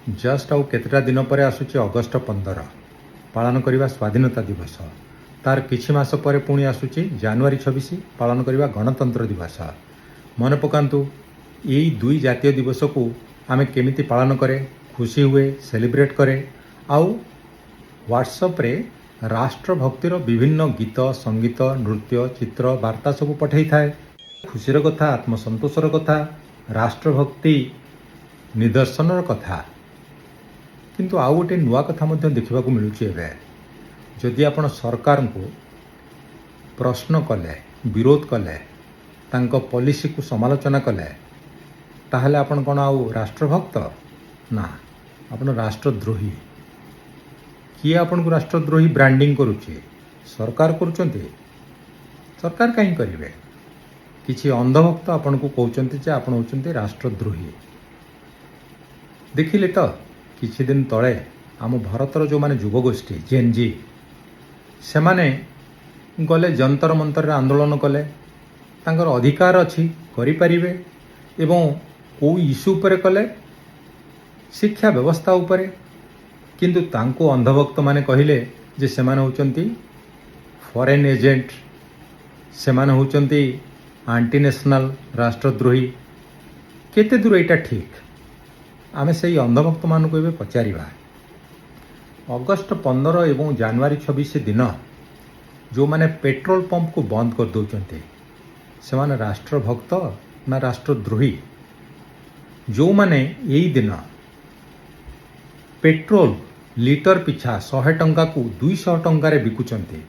Just आउ केतेटा दिन पर आसुची अगस्ट 15 पालन करवा स्वाधीनता दिवस। तार किछि मास पर पुणी आसुची जनवरी 26 पालन करवा गणतंत्र दिवस। मन पकांतु यही दुई जातीय दिवस को आमे केमिति पालन करे, खुशी हुए, सेलिब्रेट करे। आउ व्हाट्सएप रे राष्ट्रभक्तिर विभिन्न गीत, संगीत, नृत्य, चित्र, वार्ता सब पठाई थाए। खुशीर कथा, आत्मसंतोषर कथा, राष्ट्रभक्ति निदर्शनर कथा। किंतु आउ गोटे नुआ कथा मध्य देखा मिलूँ एवं जदि आपण सरकार को प्रश्न कले, विरोध कले, तांको पॉलिसी को समालोचना कले, ताहले आपण कौन आउ राष्ट्रभक्त ना, आपण राष्ट्रद्रोही। किए आपण को राष्ट्रद्रोही ब्रांडिंग करुचे? सरकार करुचंती। सरकार कहीं करिवे? किछि अंधभक्त आपण को कहउचंती जे आपण होचंती राष्ट्रद्रोही। देखिले तो किछि दिन तले आम भारतर जो माने युवगोष्ठी जेनजी से माने गले जंतर मंतर आंदोलन कले। तांकर अधिकार अछि करि परिवे एवं को इश्यू पर कले, शिक्षा व्यवस्था उपरे। किंतु तांको अंधभक्त माने कहिले जे से माने होचंती फॉरेन एजेंट, से माने होचंती आंटी नेशनल राष्ट्रद्रोही। केते दूर एटा ठीक? आमे से अंधभक्त मान को पचारिबा। अगस्ट 15 एवं जनवरी 26 दिन जो माने पेट्रोल पंप को बंद कर दौरान से माने राष्ट्रभक्त ना राष्ट्रद्रोही? जो माने यही दिन पेट्रोल लिटर पिछा 100 टंका को 200 टंकार बिकुचंती,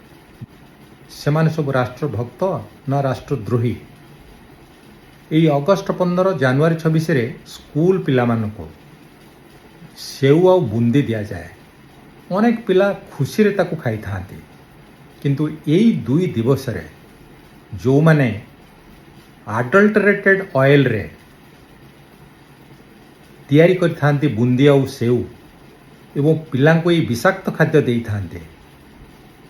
से माने सब राष्ट्रभक्त ना राष्ट्रद्रोही? यही अगस्ट 15 जनवरी 26 रे स्कूल पिला मान को सेऊ आ बुंदी दिया जाए। अनेक पिला खुशी रे ताकू खाई थांती। किंतु यही दुई दिवस रे जो माने अडल्टरेटेड ऑयल रे तैयारी कर थांती बुंदी आ सेऊ एवं पिला को यही विषाक्त खाद्य दे थांते,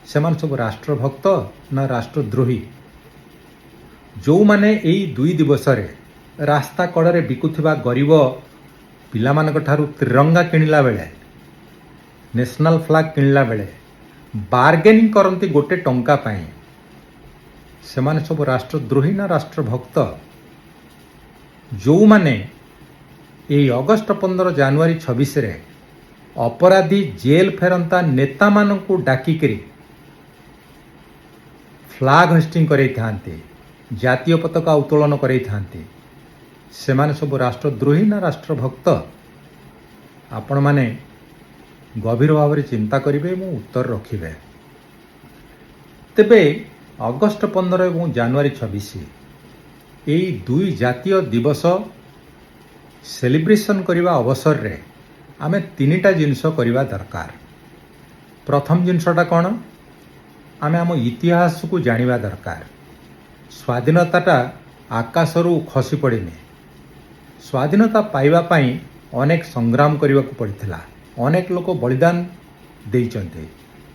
से मान सब राष्ट्रभक्त ना राष्ट्रद्रोही? जो माने यही दुई दिवस रे रास्ता कड़े बिकुथिबा गरीब पिलामानक ठारू तिरंगा किणिला बेले, नेशनल फ्लैग किणिला बेले बार्गेनिंग करती गोटे टंका पाए, से माने सब राष्ट्रद्रोही ना राष्ट्रभक्त? जो माने यही अगस्ट 15 जनवरी 26 रे अपराधी जेल फेरंता नेता मानकू डाकिकरी फ्लैग होस्टिंग करे थांते, जातीय पताका उत्तोलन करे थांते, से माने सब राष्ट्रद्रोही ना राष्ट्रभक्त? आपण माने गभीर भाव चिंता करिवे एवं उत्तर रखिबे। तेबे अगस्ट 15 एवं जनवरी 26 यही दुई जातीय दिवस सेलिब्रेशन करने अवसर रे आमे तीनिटा जिनस करवा दरकार। प्रथम जिनसटा कौन? आमे आम इतिहास को जानिबा दरकार। स्वाधीनताटा आकाशरू खसी पड़ेनि। स्वाधीनता पाइबा पाई अनेक संग्राम करने को पड़ता। अनेक लोक बलिदान देइचंते।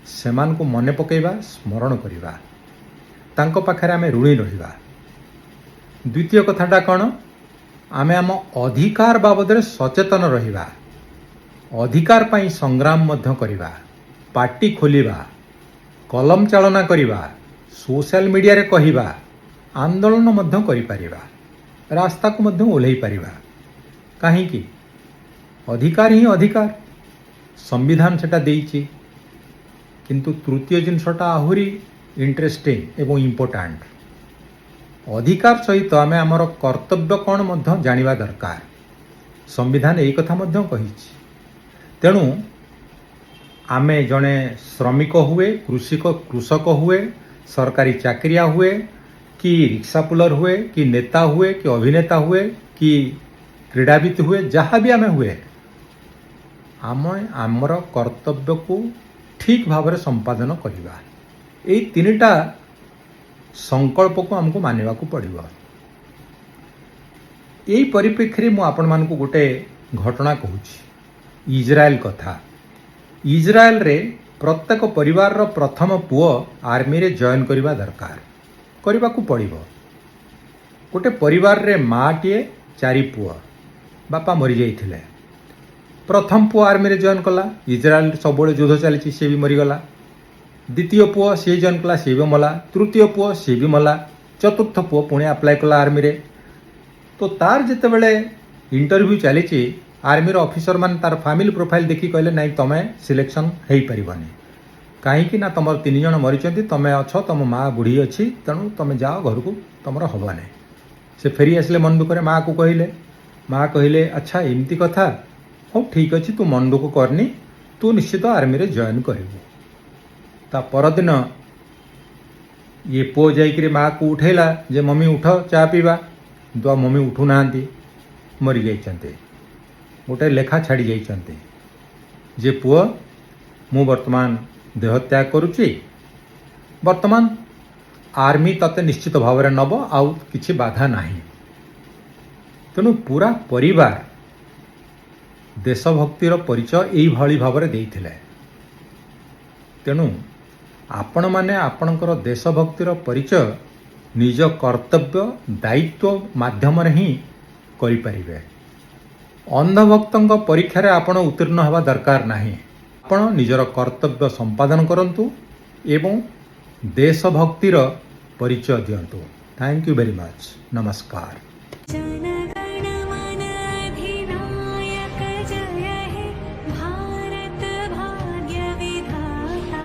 सेमान को मने पकेबा, स्मरण करिबा, तांको पाखरे आमे ऋणी रहिबा। द्वितीय कथाटा कौन? आमे आम अधिकार बाबद सचेतन रहिबा, अधिकार पाई संग्राम मध्य करिबा, पार्टी खोलिबा, कलम चालना करिबा, सोशल मीडिया रे कहिबा, आंदोलन मध्य करि परिबा, रास्ता को मध्य ओल्है परिबा। काहेकि अधिकार ही अधिकार, संविधान सेटा देइछि। किंतु तृतीय जिनसटा आहुरी इंटरेस्टिंग एवं इम्पोर्टाट। अधिकार सहित आमे आमर कर्तव्य कौन मध्य जानिबा दरकार। संविधान एई कथा मध्य कहिछि। तेणु आमे जणे श्रमिक हुए, कृषक हुए, सरकारी चाकरिया हुए, कि रिक्शा पुलर हुए, कि नेता हुए, कि अभिनेता हुए, कि क्रीड़ाविद हुए, जहाँ भी आमे हुए, आमर कर्तव्य को ठीक भाव संपादन करवा। यही तीनिटा संकल्प को आमको मानिबा को पड़िबो। यही परिप्रेक्षी मु आपण मानकु गोटे घटना कहूछि। इजराइल कथा। इजराइल रे प्रत्येक परिवार रो प्रथम पुओ आर्मी रे जॉइन करबा दरकार, करबा को पड़िबो। गोटे परिवार रे माटीए 4 पुओ, बापा मरी जाइथिले। प्रथम पुओ आर्मी रे जॉइन कला इजराइल सब युद्ध चली सी भी मरीगला द्वितीय पुओ सी जॉइन कला सी भी मला तृतीय पुओ सी भी मला चतुर्थ पुओ पुणे अप्लाई कला आर्मी रे तो तार जिते बड़े इंटरव्यू चली आर्मी ऑफिसर मान तार फैमिली प्रोफाइल देखी कहले नहीं तुम्हें सिलेक्शन हो पारबनी कहीं तुम 3 जन मरीचंती तुम्हें अच्छ तुम माँ बुढ़ी अच्छी तेणु तुम जाओ घर को तुम हम ना से फेरी आसिले मन दुखरे माँ को कहले माँ कहले अच्छा एमती कथा हो ठीक अच्छे तू मन दुख करनी तू निश्चित आर्मी रे जॉइन करू ता परदिन ये पुओ जाइकरी माँ को उठेला जे मम्मी उठ चा पीवा तो मम्मी उठू ना मरी जाइछन्ते गोटे लेखा छाड़ी जाइछन्ते जे पुओ मु वर्तमान देह त्याग करुच्ची वर्तमान आर्मी तते निश्चित भाव में नब आउ किछि बाधा नाही तेणु पूरा परिवार देशभक्तिर परिचय यही भाव में देइथिले तेणु आपण माने आपणकर देशभक्तिर परिचय निज कर्तव्य दायित्व माध्यम ही करिपारिबे अंधभक्तों परीक्षा रे आपण उत्तीर्ण होगा दरकार नहीं आपण निजर कर्तव्य संपादन करंतु एवं देशभक्तिर परिचय दियंतु थैंक यू वेरी मच नमस्कार।